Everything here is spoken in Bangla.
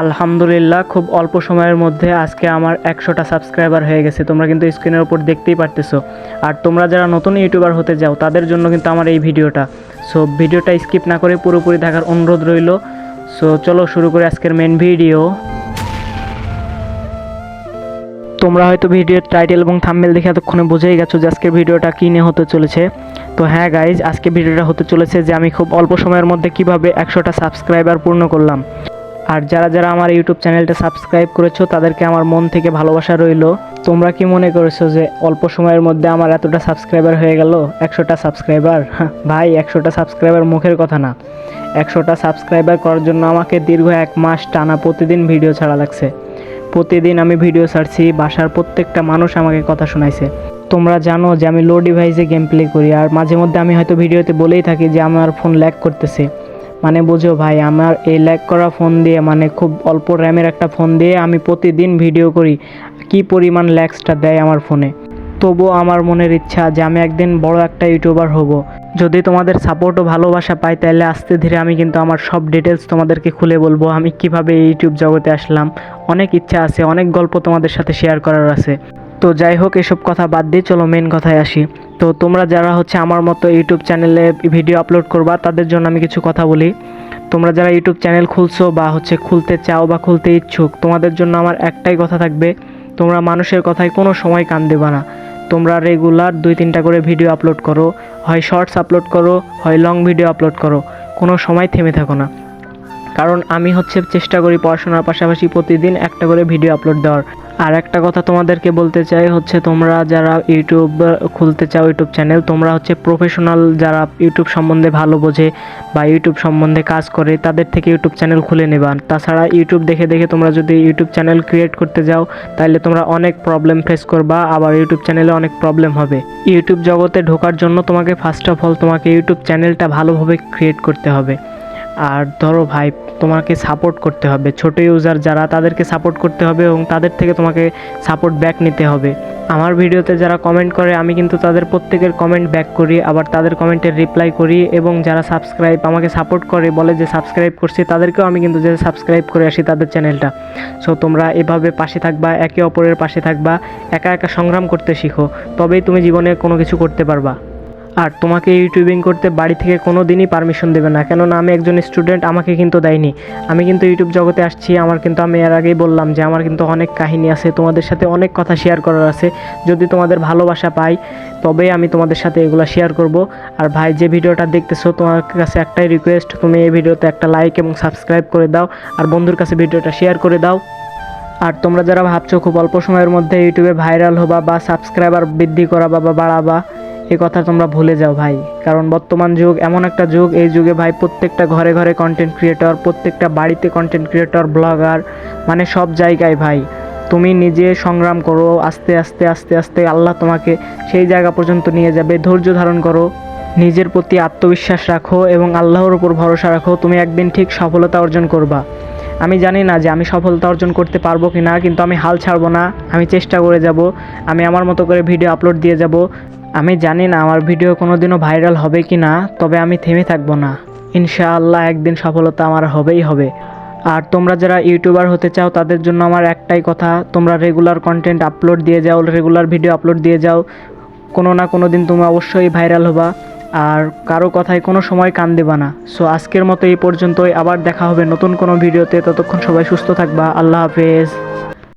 আলহামদুলিল্লাহ, খুব অল্প সময়ের মধ্যে আজকে আমার 100টা সাবস্ক্রাইবার হয়ে গেছে। তোমরা কিন্তু স্ক্রিনের উপর দেখতেই পারতেছো। আর তোমরা যারা নতুন ইউটিউবার হতে যাও তাদের জন্য কিন্তু আমার এই ভিডিওটা। সো ভিডিওটা স্কিপ না করে পুরোপুরি দেখার অনুরোধ রইল। সো চলো শুরু করি আজকের মেন ভিডিও। তোমরা হয়তো ভিডিওর টাইটেল এবং থাম্বনেল দেখে এতক্ষণে বুঝেই গেছো যে আজকের ভিডিওটা কী নিয়ে হতে চলেছে। তো হ্যাঁ গাইজ, আজকে ভিডিওটা হতে চলেছে যে আমি খুব অল্প সময়ের মধ্যে কিভাবে 100টা সাবস্ক্রাইবার পূর্ণ করলাম। আর যারা যারা আমার ইউটিউব চ্যানেলটা সাবস্ক্রাইব করেছো তাদেরকে আমার মন থেকে ভালোবাসা রইল। তোমরা কি মনে করেছো যে অল্প সময়ের মধ্যে আমার এতটা সাবস্ক্রাইবার হয়ে গেল? 100টা সাবস্ক্রাইবার? ভাই, 100টা সাবস্ক্রাইবার মুখের কথা না। 100টা সাবস্ক্রাইবার করার জন্য আমাকে দীর্ঘ 1 মাস টানা প্রতিদিন ভিডিও ছাড়া লাগছে। প্রতিদিন আমি ভিডিও ছাড়ছি, বাসার প্রত্যেকটা মানুষ আমাকে কথা শোনাইছে। তোমরা জানো যে আমি লো ডিভাইসে গেম প্লে করি, আর মাঝে মধ্যে আমি হয়তো ভিডিওতে বলেই থাকি যে আমার ফোন ল্যাগ করতেছে। মানে বুঝো ভাই, আমার এই ল্যাগ করা ফোন দিয়ে, মানে খুব অল্প র্যামের একটা ফোন দিয়ে আমি প্রতিদিন ভিডিও করি, কি পরিমাণ ল্যাগসটা দেয় আমার ফোনে। তবুও আমার মনের ইচ্ছা যে আমি একদিন বড় একটা ইউটিউবার হব। যদি তোমাদের সাপোর্ট ও ভালোবাসা পাই তাহলে আস্তে ধীরে আমি কিন্তু আমার সব ডিটেলস তোমাদেরকে খুলে বলবো, আমি কিভাবে ইউটিউব জগতে আসলাম। অনেক ইচ্ছা আছে, অনেক গল্প তোমাদের সাথে শেয়ার করার আছে। তো যাই হোক, এসব কথা বাদ দিয়ে চলো মেন কথায় আসি। তো তোমরা যারা আমার মতো ইউটিউব চ্যানেলে ভিডিও আপলোড করবা তাদের জন্য আমি কিছু কথা বলি। তোমরা যারা ইউটিউব চ্যানেল খুলছো বা খুলতে চাও বা খুলতে ইচ্ছুক, তোমাদের জন্য আমার একটাই কথা থাকবে, তোমরা মানুষের কথায় কোনো সময় কান দেবা না। তোমরা রেগুলার 2-3টা করে ভিডিও আপলোড করো, হয় শর্টস আপলোড করো, হয় লং ভিডিও আপলোড করো, কোনো সময় থেমে থাকো না। কারণ আমি চেষ্টা করি পড়াশোনার পাশাপাশি প্রতিদিন একটা করে ভিডিও আপলোড দেওয়ার। আর একটা কথা তোমাদেরকে বলতে চাই, তোমরা যারা ইউটিউব খুলতে চাও ইউটিউব চ্যানেল, তোমরা প্রফেশনাল যারা ইউটিউব সম্বন্ধে ভালো বোঝে বা ইউটিউব সম্বন্ধে কাজ করে তাদের থেকে ইউটিউব চ্যানেল খুলে নেবা। তাছাড়া ইউটিউব দেখে দেখে তোমরা যদি ইউটিউব চ্যানেল ক্রিয়েট করতে যাও তাহলে তোমরা অনেক প্রবলেম ফেস করবা, আবার ইউটিউব চ্যানেলে অনেক প্রবলেম হবে। ইউটিউব জগতে ঢোকার জন্য তোমাকে ফার্স্ট অফ অল তোমাকে ইউটিউব চ্যানেলটা ভালোভাবে ক্রিয়েট করতে হবে। আর ধরো ভাই, তোমাকে সাপোর্ট করতে হবে, ছোট ইউজার যারা তাদেরকে সাপোর্ট করতে হবে এবং তাদের থেকে তোমাকে সাপোর্ট ব্যাক নিতে হবে। আমার ভিডিওতে যারা কমেন্ট করে আমি কিন্তু তাদের প্রত্যেকের কমেন্ট ব্যাক করি, আবার তাদের কমেন্টের রিপ্লাই করি। এবং যারা আমাকে সাপোর্ট করে বলে যে সাবস্ক্রাইব করছি, তাদেরকেও আমি কিন্তু যে সাবস্ক্রাইব করে আসি তাদের চ্যানেলটা। সো তোমরা এভাবে পাশে থাকবা, একে অপরের পাশে থাকবা, একা একা সংগ্রাম করতে শিখো, তবেই তুমি জীবনে কোনো কিছু করতে পারবা। আর তোমাকে ইউটিউবিং করতে বাড়ি থেকে কোনো দিনই পারমিশন দেবে না, কেননা আমি একজন স্টুডেন্ট, আমাকে কিন্তু দেয়নি। আমি কিন্তু ইউটিউব জগতে আসছি, আমি এর আগেই বললাম যে আমার কিন্তু অনেক কাহিনী আছে, তোমাদের সাথে অনেক কথা শেয়ার করার আছে। যদি তোমাদের ভালোবাসা পাই তবেই আমি তোমাদের সাথে এগুলো শেয়ার করব। আর ভাই, যে ভিডিওটা দেখতেছো, তোমার কাছে একটাই রিকোয়েস্ট, তুমি এই ভিডিওতে একটা লাইক এবং সাবস্ক্রাইব করে দাও, আর বন্ধুর কাছে ভিডিওটা শেয়ার করে দাও। আর তোমরা যারা ভাবছো খুব অল্প সময়ের মধ্যে ইউটিউবে ভাইরাল হবা বা সাবস্ক্রাইবার বৃদ্ধি করা বা বাড়াবা, এই কথা তোমরা ভুলে যাও ভাই। কারণ বর্তমান যুগ এমন একটা যুগ, এই যুগে ভাই প্রত্যেকটা ঘরে ঘরে কন্টেন্ট ক্রিয়েটর, প্রত্যেকটা বাড়িতে কন্টেন্ট ক্রিয়েটর, ব্লগার, মানে সব জায়গায় ভাই। তুমি নিজে সংগ্রাম করো, আস্তে আস্তে আস্তে আস্তে আল্লাহ তোমাকে সেই জায়গা পর্যন্ত নিয়ে যাবে। ধৈর্য ধারণ করো, নিজের প্রতি আত্মবিশ্বাস রাখো এবং আল্লাহর উপর ভরসা রাখো, তুমি একদিন ঠিক সফলতা অর্জন করবা। আমি জানি না যে আমি সফলতা অর্জন করতে পারবো কি না, কিন্তু আমি হাল ছাড়বো না, আমি চেষ্টা করে যাব, আমি আমার মতো করে ভিডিও আপলোড দিয়ে যাব। আমি জানি না আমার ভিডিও কোনোদিনও ভাইরাল হবে কি না, তবে আমি থেমে থাকবো না। ইনশাআল্লাহ একদিন সফলতা আমার হবেই হবে। আর তোমরা যারা ইউটিউবার হতে চাও তাদের জন্য আমার একটাই কথা, তোমরা রেগুলার কন্টেন্ট আপলোড দিয়ে যাও, রেগুলার ভিডিও আপলোড দিয়ে যাও, কোনো না কোনো দিন তুমি অবশ্যই ভাইরাল হবা। আর কারো কথায় কোনো সময় কান দেবা না। সো আজকের মতো এই পর্যন্তই, আবার দেখা হবে নতুন কোনো ভিডিওতে। ততক্ষণ সবাই সুস্থ থাকবা। আল্লাহ হাফেজ।